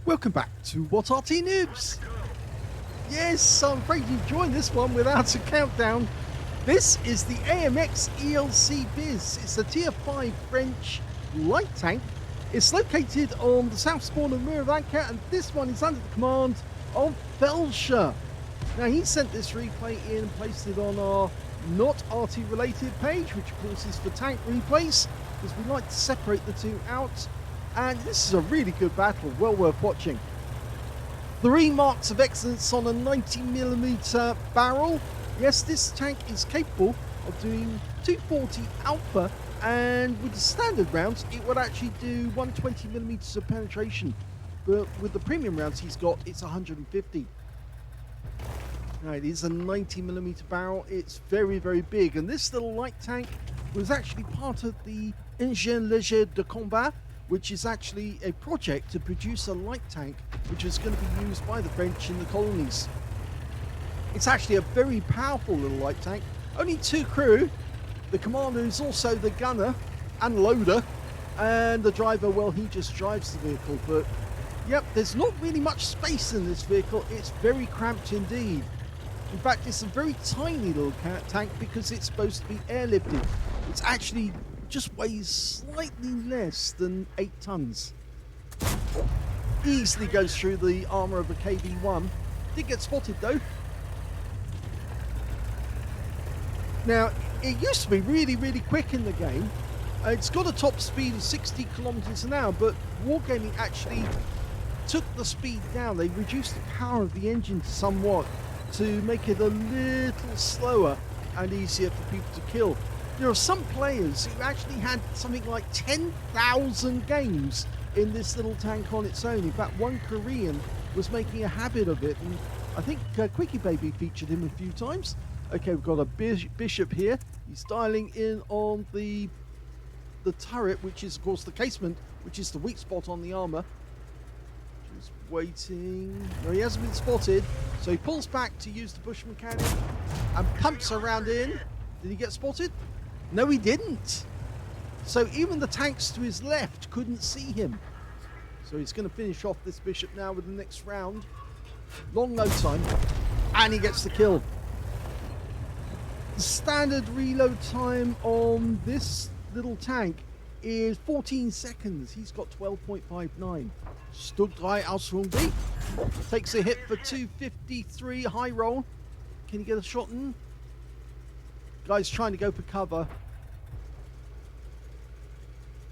Welcome back to What Arty Noobs. Yes, I'm afraid you joined this one without a countdown. This is the AMX ELC Biz. It's a tier 5 French light tank. It's located on the south spawn of Murovanka, and this one is under the command of FeldschER. Now, he sent this replay in and placed it on our not Arty related page, which of course is for tank replays, because we like to separate the two out. And this is a really good battle, well worth watching. 3 marks of excellence on a 90mm barrel. Yes, this tank is capable of doing 240 alpha, and with the standard rounds, it would actually do 120mm of penetration. But with the premium rounds he's got, it's 150. Now, it is a 90mm barrel. It's very, very big. And this little light tank was actually part of the Engin Léger de Combat, which is actually a project to produce a light tank which is going to be used by the French in the colonies. It's actually a very powerful little light tank. Only 2 crew. The commander is also the gunner and loader, and the driver, well, he just drives the vehicle. But yep, there's not really much space in this vehicle. It's very cramped indeed. In fact, it's a very tiny little tank because it's supposed to be airlifted. It's actually just weighs slightly less than 8 tons. Easily goes through the armor of a KV-1. Did get spotted though. Now, it used to be really, really quick in the game. It's got a top speed of 60 kilometers an hour, but Wargaming actually took the speed down. They reduced the power of the engine somewhat to make it a little slower and easier for people to kill. There are some players who actually had something like 10,000 games in this little tank on its own. In fact, one Korean was making a habit of it, and I think Quickie Baby featured him a few times. Okay, we've got a bishop here. He's dialing in on the turret, which is, of course, the casement, which is the weak spot on the armor. Just waiting. No, he hasn't been spotted, so he pulls back to use the bush mechanic and pumps around in. Did he get spotted? No, he didn't. So even the tanks to his left couldn't see him. So he's going to finish off this bishop now with the next round. Long no time. And he gets the kill. The standard reload time on this little tank is 14 seconds. He's got 12.59. Stug 3 Ausrunde. Takes a hit for 253. High roll. Can he get a shot in? Guy's trying to go for cover.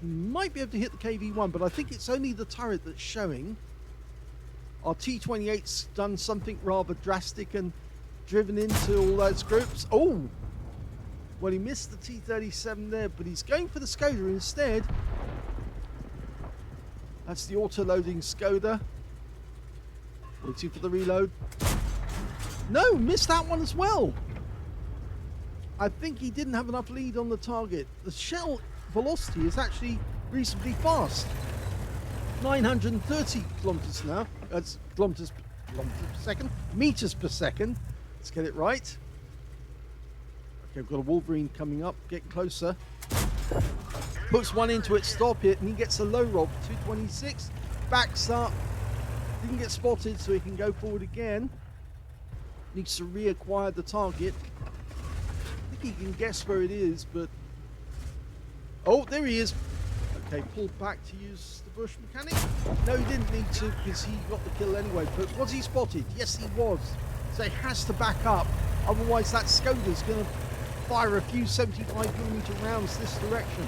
He might be able to hit the KV-1, but I think it's only the turret that's showing. Our T-28's done something rather drastic and driven into all those groups. Oh! Well, he missed the T-37 there, but he's going for the Skoda instead. That's the auto-loading Skoda. Waiting for the reload. No, missed that one as well. I think he didn't have enough lead on the target. The shell velocity is actually reasonably fast. 930 kilometers an hour. That's kilometers per second. Meters per second. Let's get it right. Okay, we've got a Wolverine coming up, getting closer. Puts one into it, stop it, and he gets a low roll for 226. Backs up. Didn't get spotted, so he can go forward again. Needs to reacquire the target. He can guess where it is, but oh, there he is. Okay, pulled back to use the bush mechanic. No, he didn't need to because he got the kill anyway. But was he spotted? Yes, he was. So he has to back up, otherwise that Skoda's going to fire a few 75mm rounds this direction.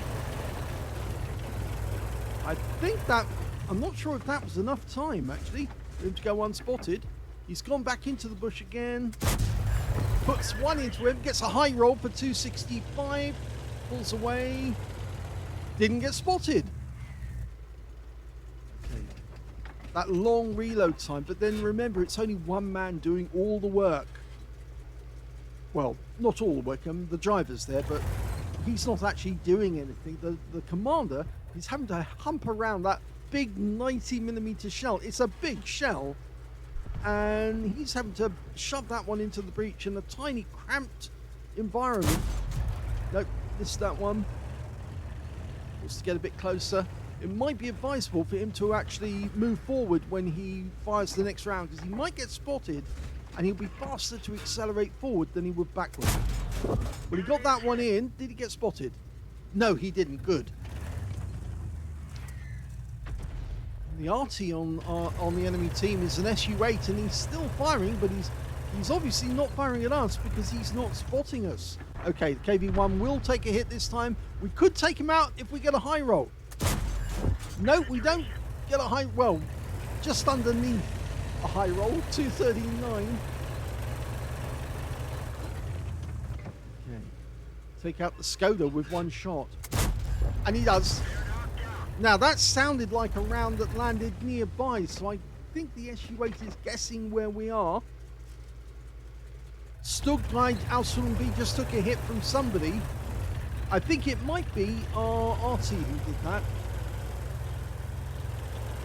I think that, I'm not sure if that was enough time actually for him to go unspotted. He's gone back into the bush again. Puts one into him, gets a high roll for 265, pulls away, didn't get spotted. Okay. That long reload time, but then remember, it's only one man doing all the work. Well, not all the work, the driver's there, but he's not actually doing anything. The commander is having to hump around that big 90mm shell. It's a big shell. And he's having to shove that one into the breach in a tiny, cramped environment. Nope, missed that one. Wants to get a bit closer. it might be advisable for him to actually move forward when he fires the next round, because he might get spotted and he'll be faster to accelerate forward than he would backward. But he got that one in. Did he get spotted? No, he didn't. Good. The Arty on the enemy team is an SU-8, and he's still firing, but he's obviously not firing at us because he's not spotting us. Okay, the KV-1 will take a hit this time. We could take him out if we get a high roll. No, we don't get a high... Well, just underneath a high roll. 239. Okay. Take out the Skoda with one shot. And he does. Now, that sounded like a round that landed nearby, so I think the SU-8 is guessing where we are. Stugguide Aslains B just took a hit from somebody. I think it might be Arty who did that.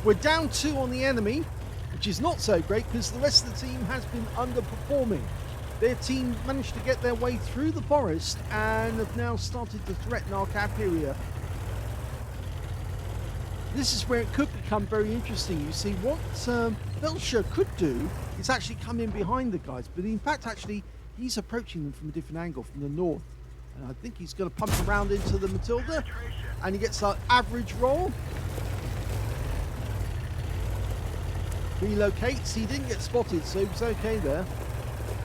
We're down 2 on the enemy, which is not so great because the rest of the team has been underperforming. Their team managed to get their way through the forest and have now started to threaten our cap area. This is where it could become very interesting. You see, what FeldschER could do is actually come in behind the guys, but in fact, actually, he's approaching them from a different angle, from the north. And I think he's going to pump around into the Matilda, and he gets an average roll. Relocates. He didn't get spotted, so he was okay there.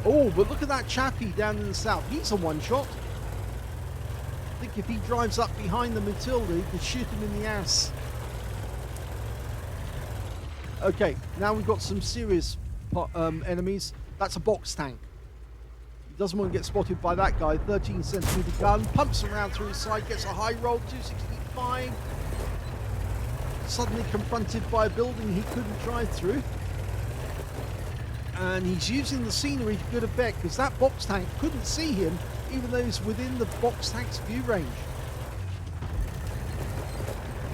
Oh, but look at that chappie down in the south. He's a one-shot. I think if he drives up behind the Matilda, he could shoot him in the ass. Okay, now we've got some serious enemies. That's a box tank. He doesn't want to get spotted by that guy. 13 centimeter gun, pumps around through his side, gets a high roll, 265. Suddenly confronted by a building he couldn't drive through. And he's using the scenery to good effect because that box tank couldn't see him, even though he's within the box tank's view range.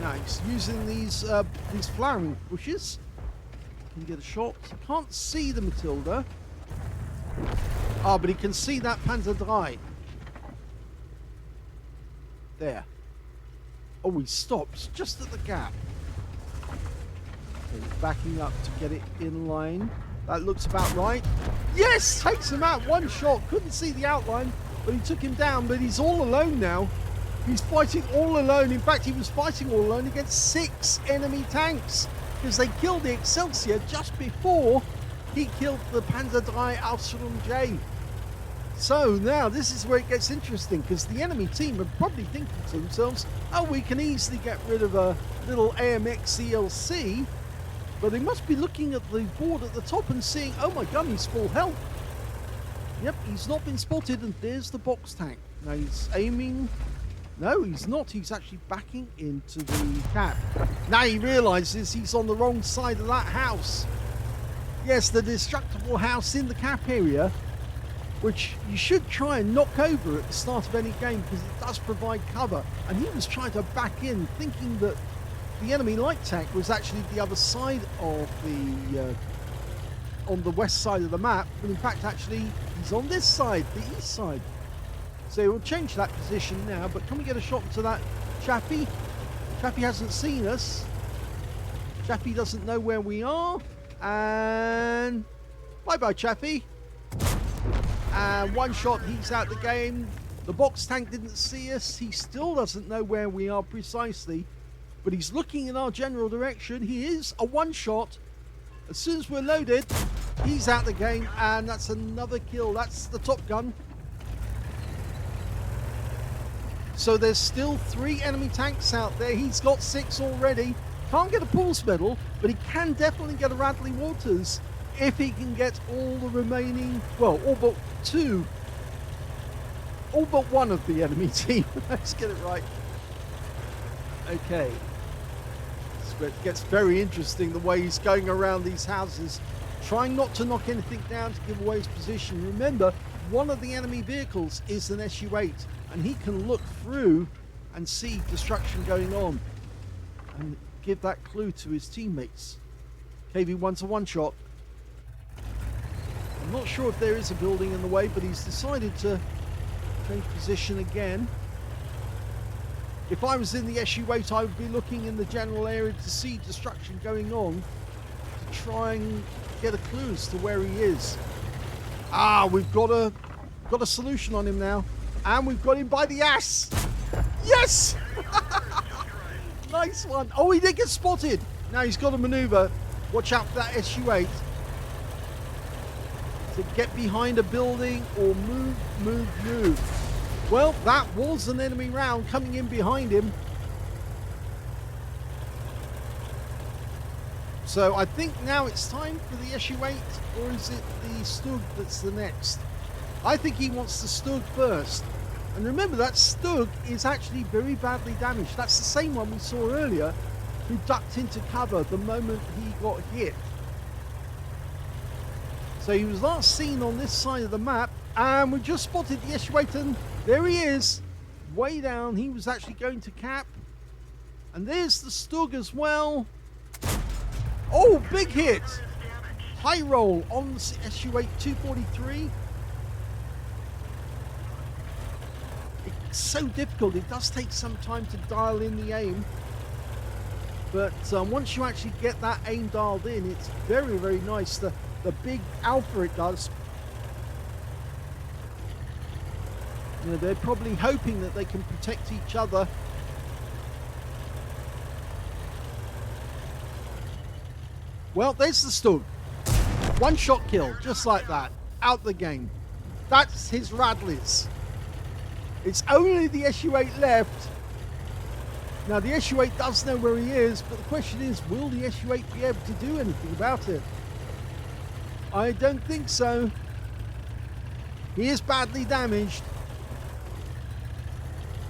Now he's using these flowering bushes. Can you get a shot? He can't see the Matilda. Ah, but he can see that Panzer III. There. Oh, he stops just at the gap. Okay, he's backing up to get it in line. That looks about right. Yes! Takes him out. One shot. Couldn't see the outline, but he took him down. But he's all alone now. He's fighting all alone. In fact, he was fighting all alone against 6 enemy tanks because they killed the Excelsior just before he killed the Panzer III Aslains J. So now this is where it gets interesting because the enemy team are probably thinking to themselves, oh, we can easily get rid of a little AMX ELC, but they must be looking at the board at the top and seeing, oh my god, he's full health. Yep, he's not been spotted, and there's the box tank. Now he's aiming. No, he's not. He's actually backing into the cap. Now he realizes he's on the wrong side of that house. Yes, the destructible house in the cap area, which you should try and knock over at the start of any game because it does provide cover. And he was trying to back in, thinking that the enemy light tank was actually the other side of the, on the west side of the map. But in fact, actually, he's on this side, the east side. So we'll change that position now, but can we get a shot into that chappie? Chappie hasn't seen us. Chappie doesn't know where we are. And bye-bye, Chappie. And one shot, he's out the game. The box tank didn't see us. He still doesn't know where we are precisely, but he's looking in our general direction. He is a one-shot. As soon as we're loaded, he's out the game, and that's another kill. That's the Top Gun. So there's still 3 enemy tanks out there. He's got 6 already. Can't get a Pulse Medal, but he can definitely get a Radley Waters if he can get all the remaining, well, all but 2, all but 1 of the enemy team. Let's get it right. Okay. It gets very interesting the way he's going around these houses, trying not to knock anything down to give away his position. Remember, one of the enemy vehicles is an SU-8, and he can look through and see destruction going on and give that clue to his teammates. KV-1's a one-shot. I'm not sure if there is a building in the way, but he's decided to change position again. If I was in the SU-8, I would be looking in the general area to see destruction going on, to try and get a clue as to where he is. Ah, we've got a solution on him now, and we've got him by the ass. Yes! Nice one. Oh, he did get spotted. Now he's got to maneuver. Watch out for that SU-8. To get behind a building or move. Well, that was an enemy round coming in behind him. So I think now it's time for the SU-8, or is it the Stug that's the next? I think he wants the Stug first. And remember, that Stug is actually very badly damaged. That's the same one we saw earlier, who ducked into cover the moment he got hit. So he was last seen on this side of the map, and we just spotted the SU-8, and there he is, way down. He was actually going to cap. And there's the Stug as well. Oh, big hit. High roll on the SU-8 243. It's so difficult. It does take some time to dial in the aim. But once you actually get that aim dialed in, it's very, very nice. The big alpha it does. You know, they're probably hoping that they can protect each other. Well, there's the Stug. One shot kill, just like that. Out the game. That's his Radleys. It's only the SU-8 left. Now, the SU-8 does know where he is, but the question is, will the SU-8 be able to do anything about it? I don't think so. He is badly damaged.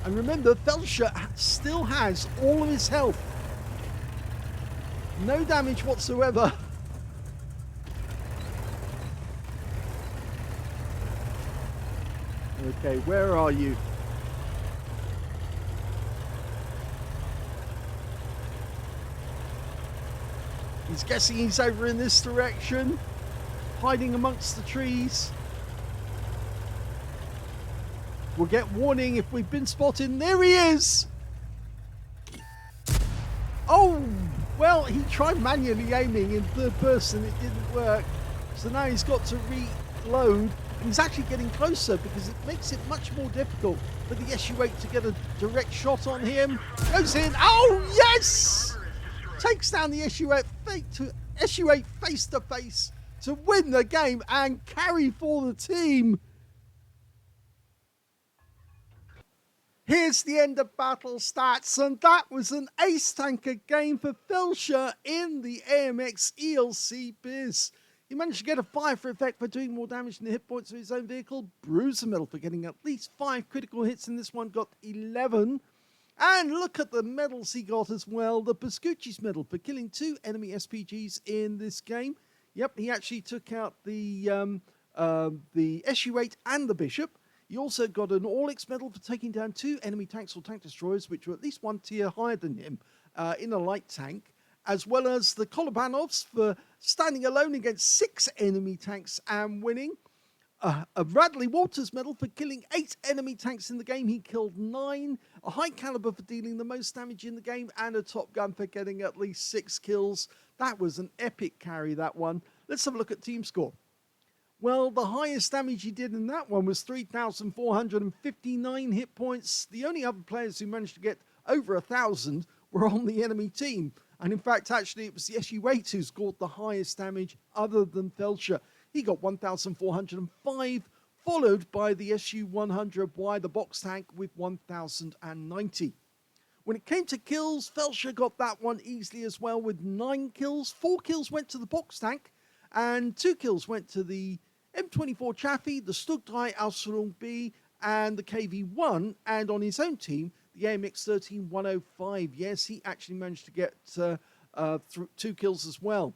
And remember, FeldschER still has all of his health. No damage whatsoever. Okay, where are you? He's guessing he's over in this direction, hiding amongst the trees. We'll get warning if we've been spotted. And there he is! Oh! Well, he tried manually aiming in third person. It didn't work. So now he's got to reload. And he's actually getting closer because it makes it much more difficult for the SU-8 to get a direct shot on him. Goes in. Oh, yes! Takes down the SU-8 face to face to win the game and carry for the team. Here's the end of battle stats, and that was an ace tanker game for FeldschER in the AMX ELC biz. He managed to get a 5 for effect for doing more damage than the hit points of his own vehicle. Bruiser medal for getting at least 5 critical hits in this one, got 11. And look at the medals he got as well. The Pascucci's medal for killing 2 enemy SPGs in this game. Yep, he actually took out the SU-8 and the Bishop. He also got an All-X medal for taking down 2 enemy tanks or tank destroyers, which were at least 1 tier higher than him in a light tank, as well as the Kolobanovs for standing alone against 6 enemy tanks and winning. A Bradley Walters medal for killing 8 enemy tanks in the game. He killed 9. A high caliber for dealing the most damage in the game, and a Top Gun for getting at least 6 kills. That was an epic carry, that one. Let's have a look at team score. Well, the highest damage he did in that one was 3,459 hit points. The only other players who managed to get over 1,000 were on the enemy team. And in fact, actually, it was the SU-8 who scored the highest damage other than FeldschER. He got 1,405, followed by the SU-100Y, the box tank, with 1,090. When it came to kills, FeldschER got that one easily as well with 9 kills. 4 kills went to the box tank, and 2 kills went to the M24 Chaffee, the Stugdrei Ausführung B, and the KV-1, and on his own team, the AMX 13105. Yes, he actually managed to get 2 kills as well.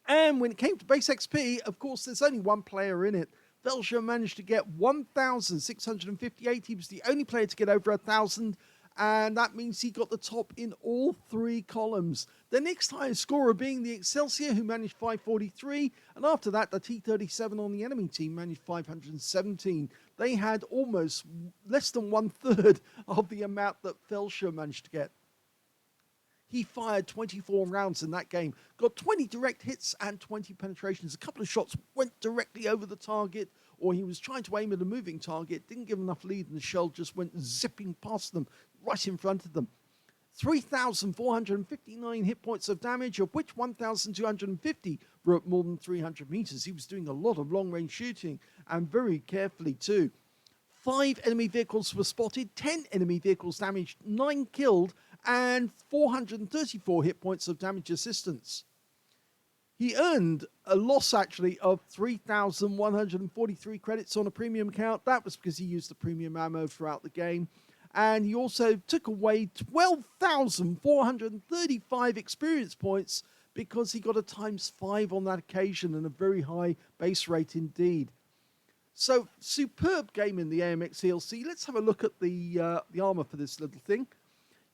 And when it came to base XP, of course, there's only one player in it. FeldschER managed to get 1,658. He was the only player to get over 1,000. and that means he got the top in all 3 columns. The next highest scorer being the Excelsior, who managed 543, and after that the T-37 on the enemy team managed 517. They had almost less than 1/3 of the amount that FeldschER managed to get. He fired 24 rounds in that game, got 20 direct hits and 20 penetrations. A couple of shots went directly over the target, or he was trying to aim at a moving target, didn't give enough lead, and the shell just went zipping past them, right in front of them. 3,459 hit points of damage, of which 1,250 were at more than 300 meters. He was doing a lot of long-range shooting, and very carefully too. 5 enemy vehicles were spotted, 10 enemy vehicles damaged, 9 killed, and 434 hit points of damage assistance. He earned a loss, actually, of 3,143 credits on a premium account. That was because he used the premium ammo throughout the game. And he also took away 12,435 experience points because he got a ×5 on that occasion and a very high base rate indeed. So, superb game in the AMX ELC. Let's have a look at the armor for this little thing.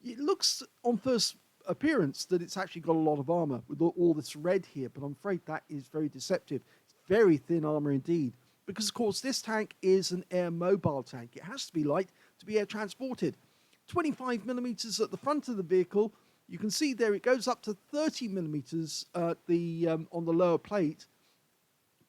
It looks on first appearance that it's actually got a lot of armor with all this red here, but I'm afraid that is very deceptive. It's very thin armor indeed, because of course this tank is an air mobile tank. It has to be light to be air transported. 25mm at the front of the vehicle. You can see there it goes up to 30mm at the on the lower plate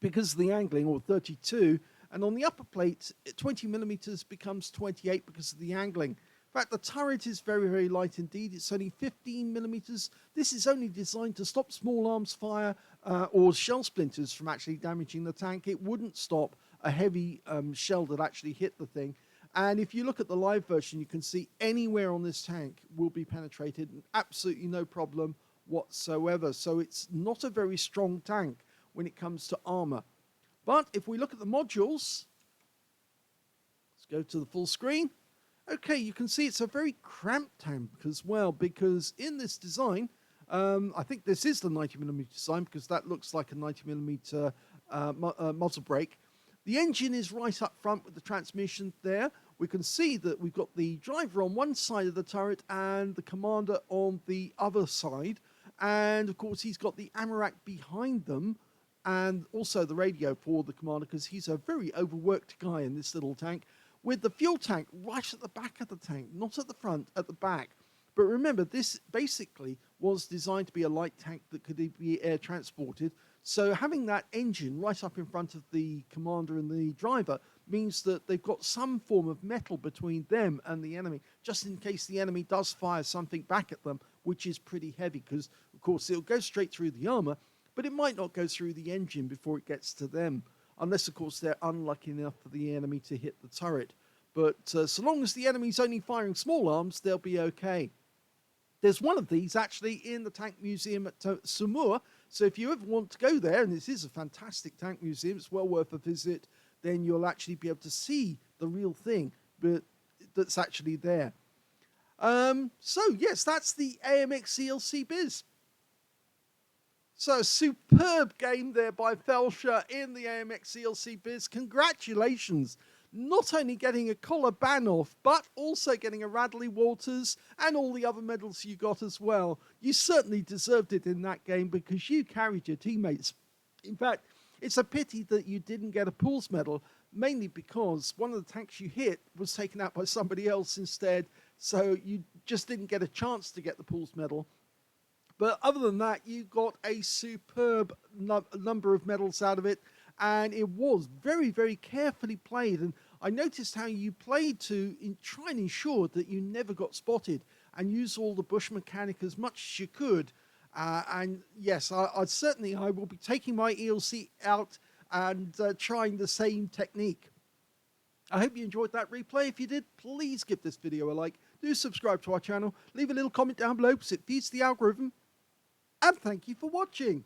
because of the angling, or 32, and on the upper plate 20mm becomes 28 because of the angling. In fact, the turret is very, very light indeed. It's only 15mm. This is only designed to stop small arms fire or shell splinters from actually damaging the tank. It wouldn't stop a heavy shell that actually hit the thing. And if you look at the live version, you can see anywhere on this tank will be penetrated, and absolutely no problem whatsoever. So it's not a very strong tank when it comes to armor. But if we look at the modules, let's go to the full screen. Okay, you can see it's a very cramped tank as well, because in this design, I think this is the 90mm design, because that looks like a 90mm muzzle brake. The engine is right up front with the transmission there. We can see that we've got the driver on one side of the turret and the commander on the other side. And of course, he's got the ammo rack behind them, and also the radio for the commander, because he's a very overworked guy in this little tank, with the fuel tank right at the back of the tank, not at the front, at the back. But remember, this basically was designed to be a light tank that could be air transported. So having that engine right up in front of the commander and the driver means that they've got some form of metal between them and the enemy, just in case the enemy does fire something back at them, which is pretty heavy, because, of course, it'll go straight through the armor, but it might not go through the engine before it gets to them. Unless, of course, they're unlucky enough for the enemy to hit the turret. But so long as the enemy's only firing small arms, they'll be okay. There's one of these actually in the tank museum at Samur. So if you ever want to go there, and this is a fantastic tank museum, it's well worth a visit, then you'll actually be able to see the real thing but that's actually there. So yes, that's the AMX ELC biz. So, superb game there by FeldschER in the AMX ELC biz. Congratulations. Not only getting a collar ban off, but also getting a Radley Walters and all the other medals you got as well. You certainly deserved it in that game because you carried your teammates. In fact, it's a pity that you didn't get a pools medal, mainly because one of the tanks you hit was taken out by somebody else instead, so you just didn't get a chance to get the pools medal. But other than that, you got a superb number of medals out of it, and it was very, very carefully played. And I noticed how you played to try and ensure that you never got spotted and use all the bush mechanic as much as you could. And yes, I will be taking my ELC out and trying the same technique. I hope you enjoyed that replay. If you did, please give this video a like. Do subscribe to our channel. Leave a little comment down below because it feeds the algorithm. And thank you for watching.